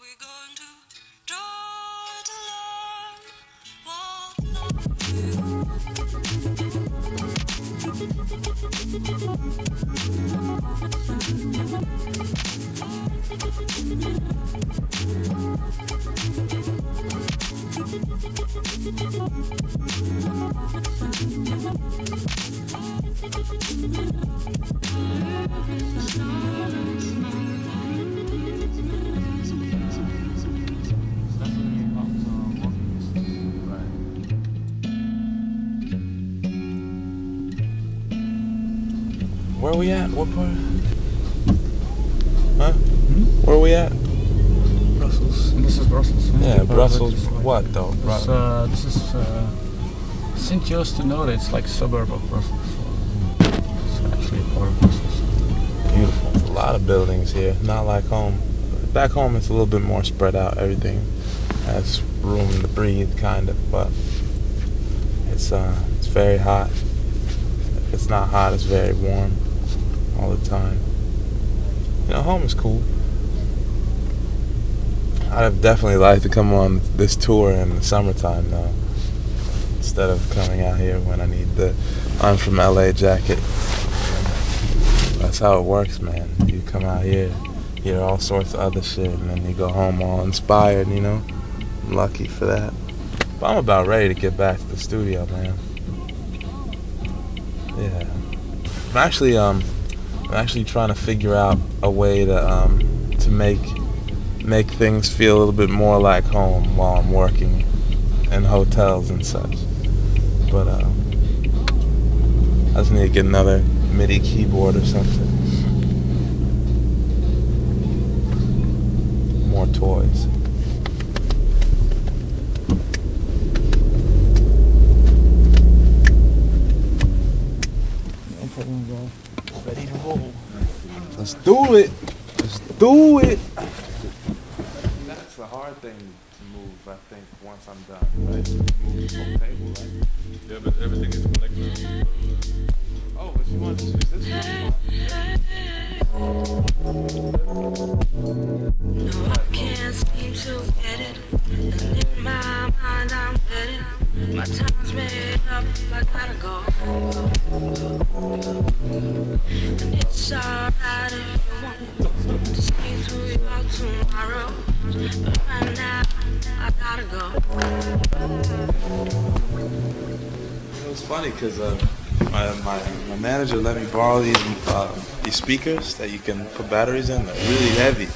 we going to try to learn Where are we at? What part? Huh? Where are we at? Brussels. This is Brussels. Yeah, Brussels. What though? This is Sint-Joost-de-Noord. It's like a suburb of Brussels. It's actually a part of Brussels. Beautiful. A lot of buildings here. Not like home. Back home, it's a little bit more spread out. Everything has room to breathe, kind of. But it's very hot. If it's not hot, it's very warm all the time. You know, home is cool. I'd have definitely liked to come on this tour in the summertime, though, instead of coming out here when I need the I'm from LA jacket. That's how it works, man. You come out here, hear all sorts of other shit, and then you go home all inspired, you know? I'm lucky for that. But I'm about ready to get back to the studio, man. Yeah. I'm actually trying to figure out a way to make things feel a little bit more like home while I'm working in hotels and such. But I just need to get another MIDI keyboard or something. More toys. No problem, bro. Ready to roll. Let's do it. Let's do it. That's the hard thing to move, I think, once I'm done, right? Move the whole table, right? Yeah, but everything is connected. So, Oh, if you want to use this one, No, I can't seem to get it. And in my mind, I'm ready. My time's made up. I gotta go. And it's alright if you want to stay till you're tomorrow. But right now, I gotta go. it was funny because my manager let me borrow these speakers that you can put batteries in. They're really heavy.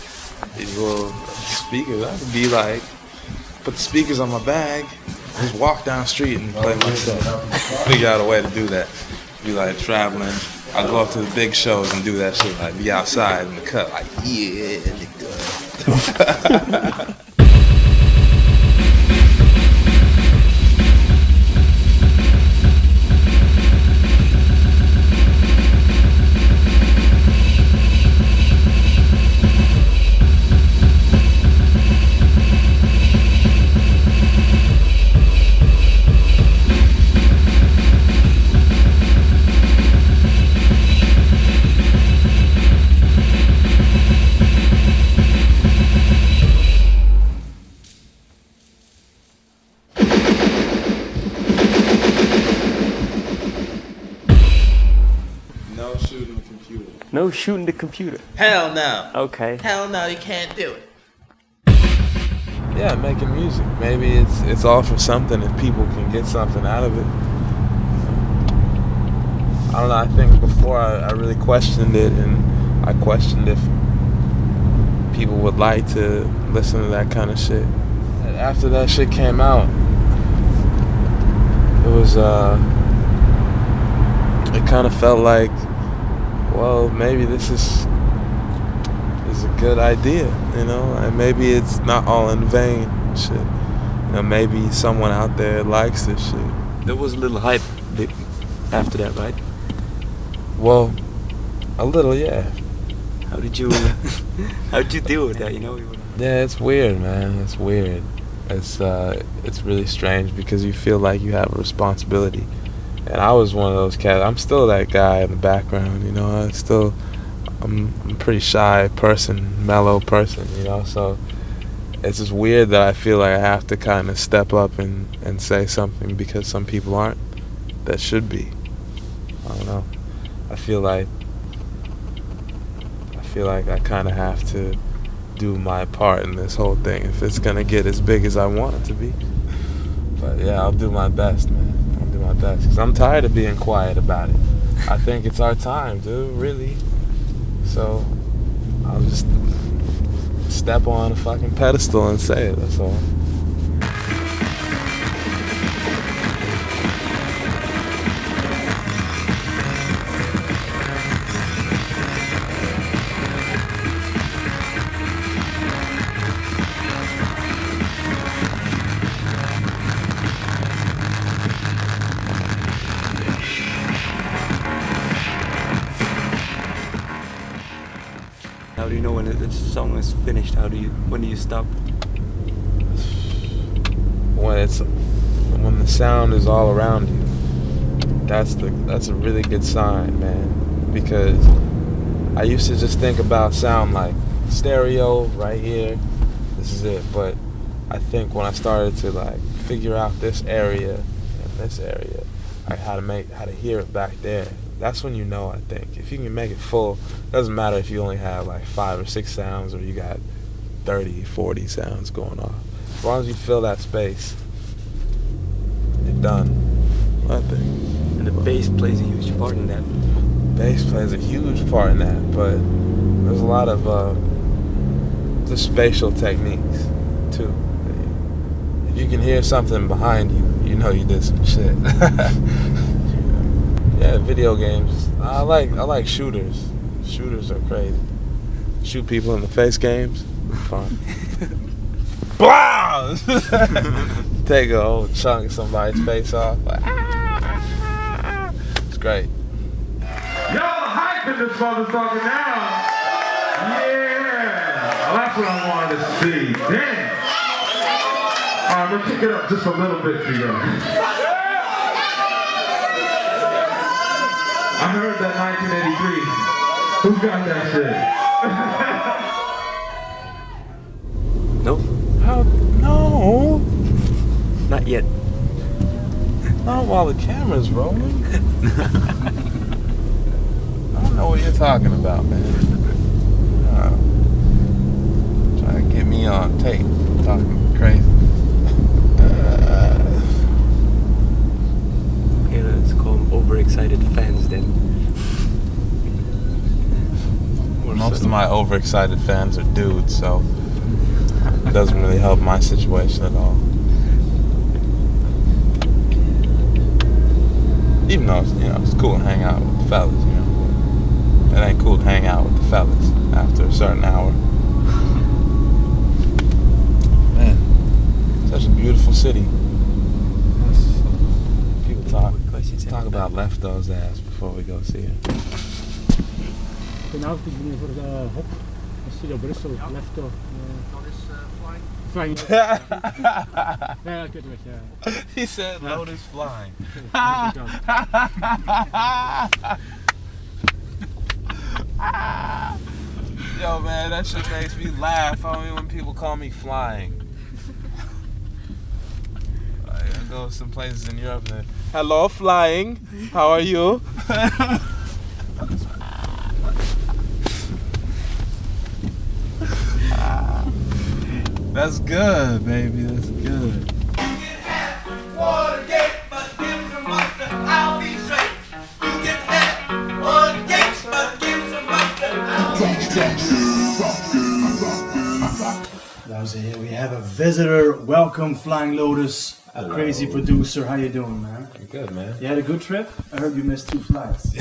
These little speakers. I could be like, put the speakers on my bag, just walk down the street and play myself. Figure out a way to do that. Be like traveling. I go up to the big shows and do that shit. Like be outside in the cut, like yeah, nigga. No shooting the computer. No shooting the computer. Hell no. Okay. Hell no, you can't do it. Yeah, making music. Maybe it's all for something if people can get something out of it. I don't know, I think before I really questioned it, and I questioned if people would like to listen to that kind of shit. And after that shit came out, it was it kind of felt like, well, maybe this is a good idea, you know, and maybe it's not all in vain shit. You know, maybe someone out there likes this shit. There was a little hype after that, right? Well, a little, yeah. How did you deal with that? You know. Yeah, it's weird, man. It's weird. It's really strange because you feel like you have a responsibility. And I was one of those cats. I'm still that guy in the background, you know. I'm a pretty shy person, mellow person, you know. So it's just weird that I feel like I have to kind of step up and say something because some people aren't. That should be. I don't know. I feel like I kind of have to do my part in this whole thing if it's gonna get as big as I want it to be. But yeah, I'll do my best, man. I'll do my best because I'm tired of being quiet about it. I think it's our time, dude. Really. So I'll just step on a fucking pedestal and say it. That's all. How do you know when the song is finished? When do you stop? When the sound is all around you, that's a really good sign, man. Because I used to just think about sound like stereo right here. This is it. But I think when I started to like figure out this area and this area, like how to hear it back there. That's when you know, I think. If you can make it full, doesn't matter if you only have like 5 or 6 sounds or you got 30, 40 sounds going on. As long as you fill that space, you're done, I think. And the bass plays a huge part in that. Bass plays a huge part in that, but there's a lot of just spatial techniques, too. If you can hear something behind you, you know you did some shit. Yeah, video games. I like shooters. Shooters are crazy. Shoot people in the face games. Fun. Blah! Take a whole chunk of somebody's face off. Like, ah! It's great. Y'all hyping this motherfucker now. Yeah. Well, that's what I wanted to see. Damn. All right, let's kick it up just a little bit for you. I heard that 1983. Who got that shit? No? How? No. Not yet. Not while the camera's rolling. I don't know what you're talking about, man. Trying to get me on tape talking crazy. Okay, let's call them overexcited fans then. Most of my overexcited fans are dudes, so it doesn't really help my situation at all. Even though it's cool to hang out with the fellas, It ain't cool to hang out with the fellas after a certain hour. Man, such a beautiful city. People talk about Lefto's ass before we go see it. Vanavond ik ben voor de Hop, Studio Brussel, Lefto. Lotus Flying Lotus. Ja, ik weet het ja. He said Lotus flying. Yo man, that shit makes me laugh. I mean when people call me flying. I go some places in Europe and hello flying, how are you? That's good, baby. That's good. Here we have a visitor. Welcome, Flying Lotus, a crazy producer. How you doing, man? I'm good, man. You had a good trip? I heard you missed 2 flights.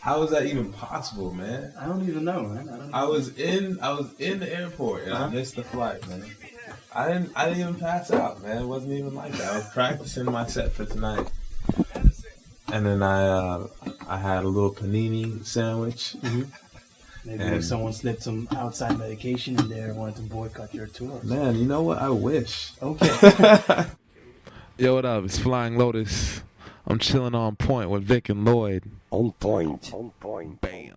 How is that even possible, man? I don't even know, man. I was in the airport and I missed the flight, man. I didn't even pass out, man. It wasn't even like that. I was practicing my set for tonight. And then I had a little panini sandwich. Mm-hmm. Maybe someone slipped some outside medication in there and wanted to boycott your tour. Man, you know what? I wish. Okay. Yo, what up? It's Flying Lotus. I'm chilling on point with Vic and Lloyd. On point. Bam.